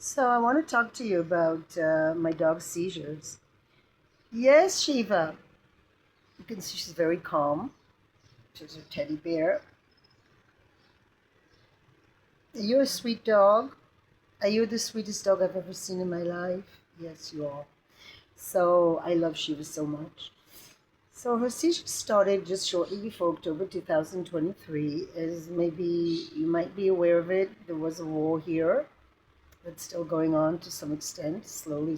So I want to talk to you about my dog's seizures. Yes, Shiva. You can see she's very calm. She's a teddy bear. You're a sweet dog. Are you the sweetest dog I've ever seen in my life? Yes, you are. So I love Shiva so much. So her seizures started just shortly before October 2023. As maybe you might be aware of it, there was a war here that's still going on to some extent, slowly,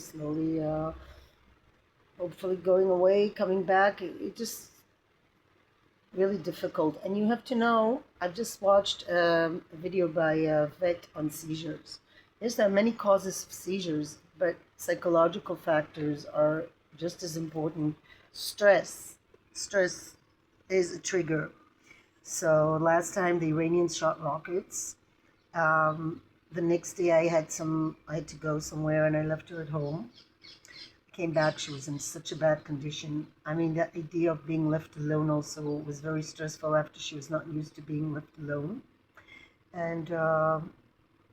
hopefully going away, coming back. It just really difficult. And you have to know, I've just watched a video by a vet on seizures. Yes, there are many causes of seizures, but psychological factors are just as important. Stress. Stress is a trigger. So last time the Iranians shot rockets. The next day I had to go somewhere and I left her at home. Came back, she was in such a bad condition. I mean, the idea of being left alone also was very stressful after she was not used to being left alone. And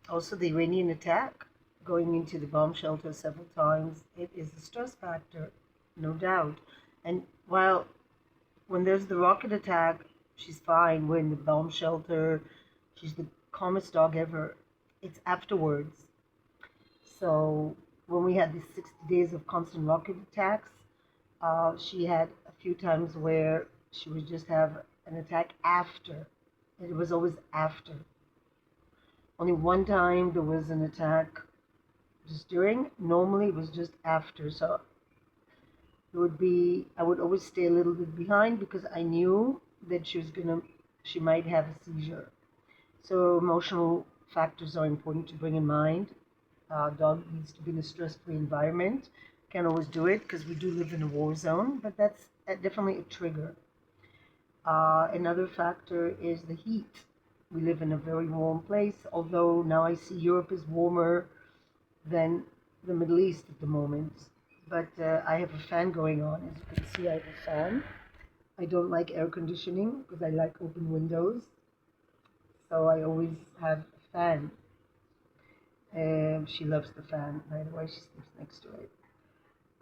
also the Iranian attack, going into the bomb shelter several times, it is a stress factor, no doubt. And while when there's the rocket attack, she's fine. We're in the bomb shelter. She's the calmest dog ever. It's afterwards. So when we had these 60 days of constant rocket attacks, she had a few times where she would just have an attack after. It was always after. Only one time there was an attack just during. Normally it was just after. So I would always stay a little bit behind because I knew that she might have a seizure. So emotional factors are important to bring in mind. Dog needs to be in a stress-free environment. Can't always do it because we do live in a war zone, but that's definitely a trigger. Another factor is the heat. We live in a very warm place, although now I see Europe is warmer than the Middle East at the moment. But I have a fan going on. As you can see, I have a fan. I don't like air conditioning because I like open windows. So I always have a fan. She loves the fan, by the way, she sleeps next to it.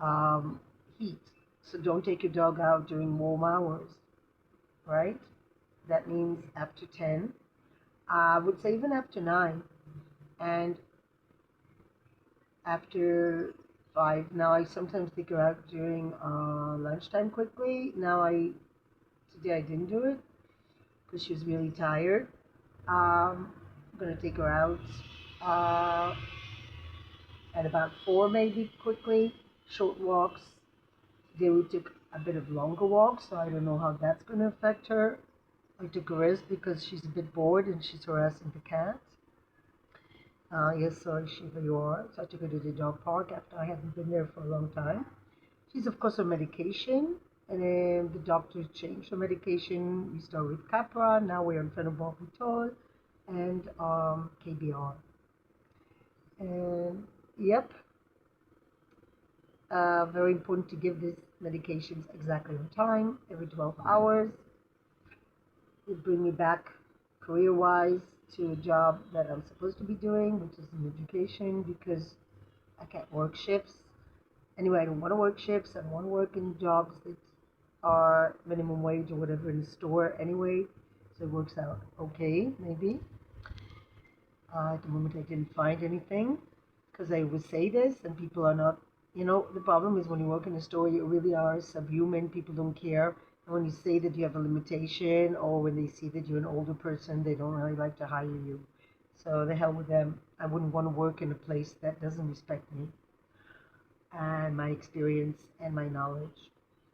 Um, Heat. So don't take your dog out during warm hours, right? That means after 10. I would say even after 9 and after 5. Now I sometimes take her out during lunchtime quickly. Today I didn't do it because she was really tired. I'm going to take her out uh, at about 4 maybe quickly, short walks. Today we took a bit of longer walks, so I don't know how that's going to affect her. I took a rest because she's a bit bored and she's harassing the cat. Yes, sorry, Shiva, you are. So I took her to the dog park after I hadn't been there for a long time. She's, of course, on medication, and then the doctor changed her medication. We started with Capra, now we're on phenobarbital and KBR. And yep, very important to give these medications exactly on time, every 12 hours. It bring me back career-wise to a job that I'm supposed to be doing, which is in education, because I can't work shifts. Anyway, I don't want to work shifts. I don't want to work in jobs that are minimum wage or whatever in the store anyway. So it works out okay, maybe. At the moment, I didn't find anything because I would say this and people are not, the problem is when you work in a store, you really are subhuman. People don't care. And when you say that you have a limitation or when they see that you're an older person, they don't really like to hire you. So the hell with them. I wouldn't want to work in a place that doesn't respect me and my experience and my knowledge.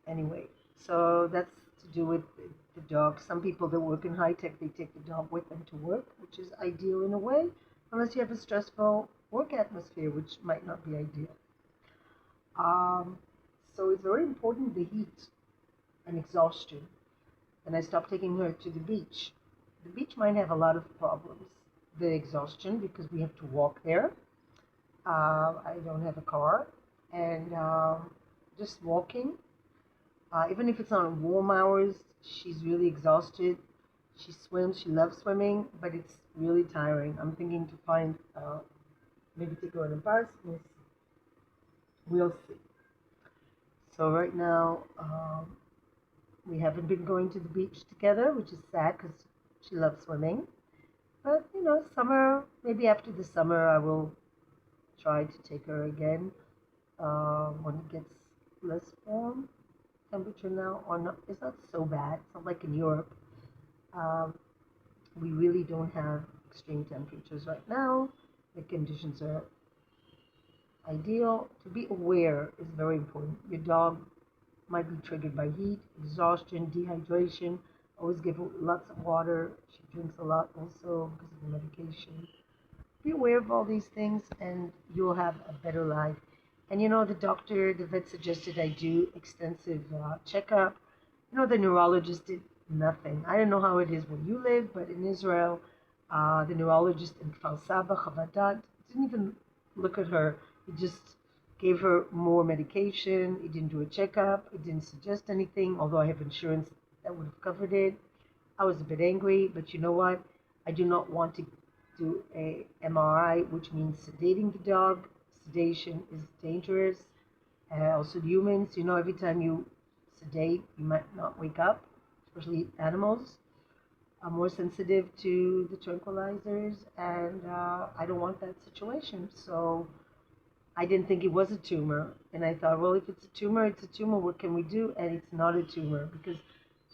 Anyway, so that's to do with the dog. Some people that work in high tech, they take the dog with them to work, which is ideal in a way, unless you have a stressful work atmosphere, which might not be ideal. Um, so it's very important, the heat and exhaustion. And I stopped taking her to the beach. The beach might have a lot of problems. The exhaustion, because we have to walk there. I don't have a car. And just walking, even if it's on warm hours, she's really exhausted. She swims, she loves swimming, but it's really tiring. I'm thinking to find Maybe take her on a bus. We'll see. We'll see. So right now, we haven't been going to the beach together, which is sad because she loves swimming. But summer, maybe after the summer, I will try to take her again when it gets less warm. Temperature now, or not, it's not so bad. It's not like in Europe. Um, we really don't have extreme temperatures right now. The conditions are ideal. To be aware is very important. Your dog might be triggered by heat, exhaustion, dehydration. Always give her lots of water. She drinks a lot also because of the medication. Be aware of all these things and you'll have a better life. And the vet suggested I do extensive checkup. The neurologist did nothing. I don't know how it is where you live, but in Israel, the neurologist in Kfar Saba, Chavadat, didn't even look at her. He just gave her more medication. He didn't do a checkup. He didn't suggest anything, although I have insurance that would have covered it. I was a bit angry, but you know what? I do not want to do a MRI, which means sedating the dog. Sedation is dangerous. Also humans, every time you sedate, you might not wake up, especially animals are more sensitive to the tranquilizers, and I don't want that situation. So I didn't think it was a tumor, and I thought, well, if it's a tumor, it's a tumor. What can we do? And it's not a tumor because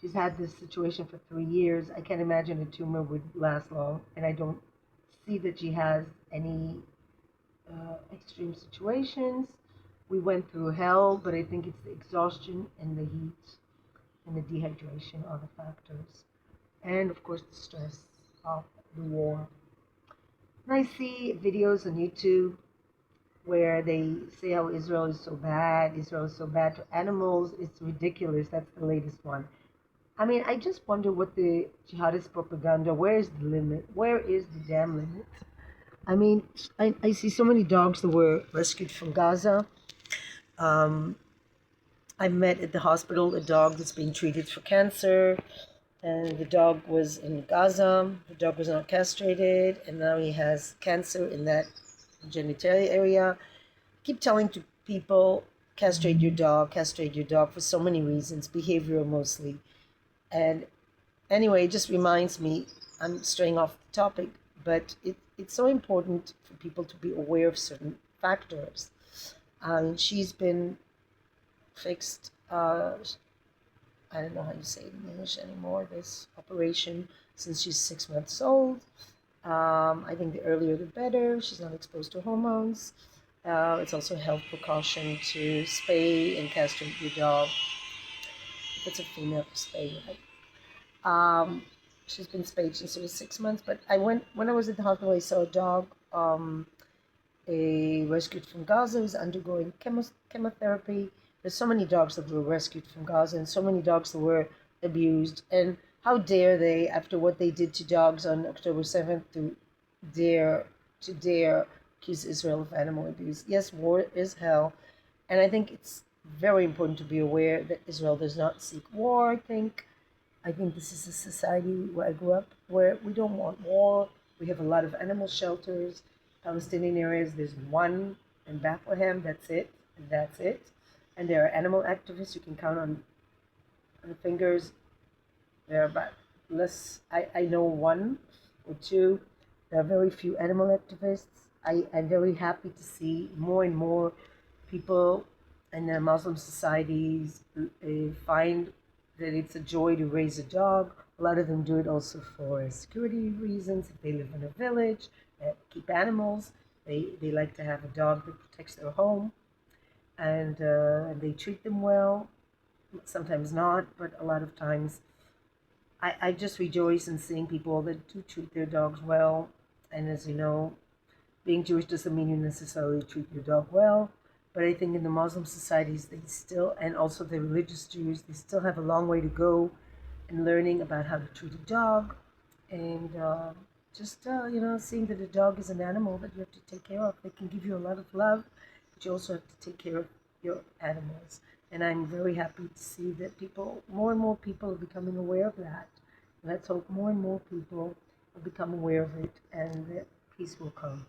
she's had this situation for 3 years. I can't imagine a tumor would last long, and I don't see that she has any extreme situations. We went through hell, but I think it's the exhaustion and the heat and the dehydration are the factors. And of course, the stress of the war. And I see videos on YouTube where they say how Israel is so bad to animals. It's ridiculous. That's the latest one. I mean, I just wonder what the jihadist propaganda, where is the limit? Where is the damn limit? I mean, I see so many dogs that were rescued from Gaza. I met at the hospital a dog that's being treated for cancer, and the dog was in Gaza. The dog was not castrated, and now he has cancer in that genitalia area. I keep telling to people, castrate your dog for so many reasons, behavioral mostly. And anyway, it just reminds me, I'm straying off the topic, but it's so important for people to be aware of certain factors. She's been fixed, I don't know how you say it in English anymore, this operation, since she's 6 months old. I think the earlier the better. She's not exposed to hormones. It's also a health precaution to spay and castrate your dog. If it's a female, to spay, right? She's been spayed since she was 6 months. But when I was at the hospital, I saw a dog, a rescued from Gaza, was undergoing chemotherapy. There's so many dogs that were rescued from Gaza and so many dogs that were abused. And how dare they, after what they did to dogs on October 7th, to dare accuse Israel of animal abuse. Yes, war is hell. And I think it's very important to be aware that Israel does not seek war, I think this is a society where I grew up where we don't want war. We have a lot of animal shelters, Palestinian areas. There's one in Bethlehem, that's it. And there are animal activists you can count on the fingers. There are about less, I know one or two. There are very few animal activists. I'm very happy to see more and more people in the Muslim societies find that it's a joy to raise a dog. A lot of them do it also for security reasons. If they live in a village, keep animals, they like to have a dog that protects their home. And they treat them well, sometimes not, but a lot of times. I just rejoice in seeing people that do treat their dogs well. And as you know, being Jewish doesn't mean you necessarily treat your dog well. But I think in the Muslim societies, they still, and also the religious Jews, they still have a long way to go in learning about how to treat a dog. And seeing that a dog is an animal that you have to take care of. They can give you a lot of love, but you also have to take care of your animals. And I'm very happy to see that more and more people are becoming aware of that. Let's hope more and more people will become aware of it and that peace will come.